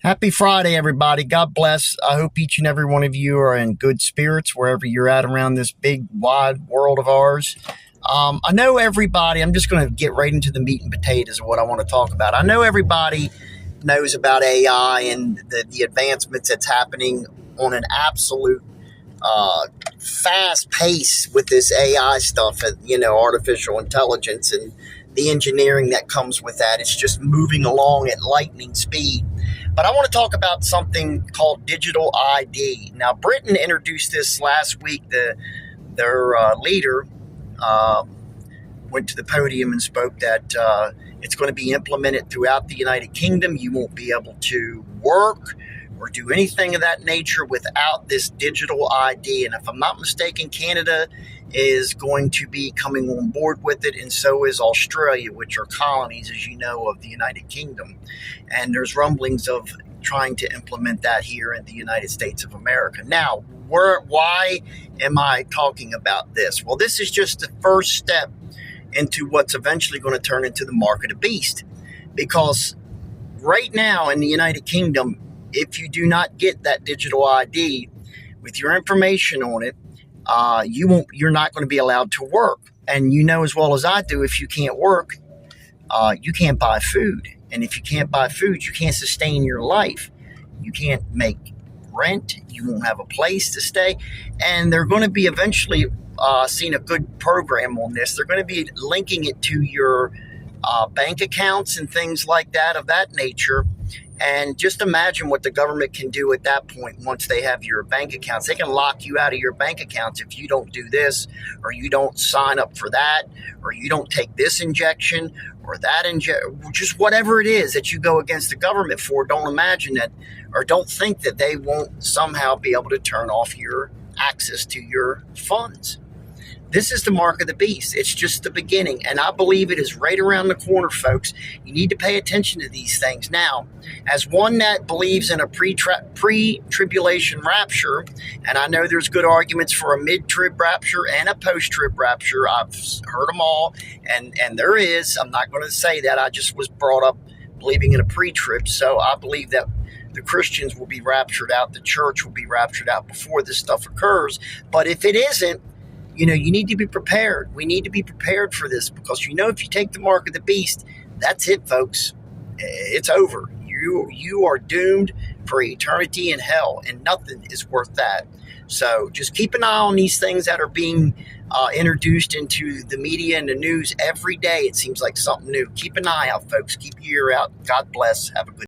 Happy Friday, everybody. God bless. I hope each and every one of you are in good spirits wherever you're at around this big, wide world of ours. I know everybody, I'm just going to get right into the meat and potatoes of what I want to talk about. I know everybody knows about AI and the advancements that's happening on an absolute fast pace with this AI stuff, artificial intelligence and the engineering that comes with that. It's just moving along at lightning speed. But I want to talk about something called digital ID. Now, Britain introduced this last week. Their leader went to the podium and spoke that it's going to be implemented throughout the United Kingdom. You won't be able to work or do anything of that nature without this digital ID. And if I'm not mistaken, Canada is going to be coming on board with it, and so is Australia, which are colonies, as you know, of the United Kingdom. And there's rumblings of trying to implement that here in the United States of America. Now, why am I talking about this? Well, this is just the first step into what's eventually going to turn into the mark of the beast. Because right now in the United Kingdom, if you do not get that digital ID with your information on it, you're not going to be allowed to work. And you know as well as I do, if you can't work, you can't buy food. And if you can't buy food, you can't sustain your life. You can't make rent. You won't have a place to stay. And they're going to be eventually seeing a good program on this. They're going to be linking it to your bank accounts and things like that of that nature. And just imagine what the government can do at that point once they have your bank accounts. They can lock you out of your bank accounts if you don't do this, or you don't sign up for that, or you don't take this injection or that injection, just whatever it is that you go against the government for. Don't imagine that, or don't think that they won't somehow be able to turn off your access to your funds. This is the mark of the beast. It's just the beginning, and I believe it is right around the corner, folks. You need to pay attention to these things. Now, as one that believes in a pre-tribulation rapture, and I know there's good arguments for a mid-trib rapture and a post-trib rapture. I've heard them all, and there is. I'm not going to say that. I just was brought up believing in a pre-trib, so I believe that the Christians will be raptured out. The church will be raptured out before this stuff occurs. But if it isn't, you need to be prepared. We need to be prepared for this because, if you take the mark of the beast, that's it, folks. It's over. You are doomed for eternity in hell, and nothing is worth that. So just keep an eye on these things that are being introduced into the media and the news every day. It seems like something new. Keep an eye out, folks. Keep your ear out. God bless. Have a good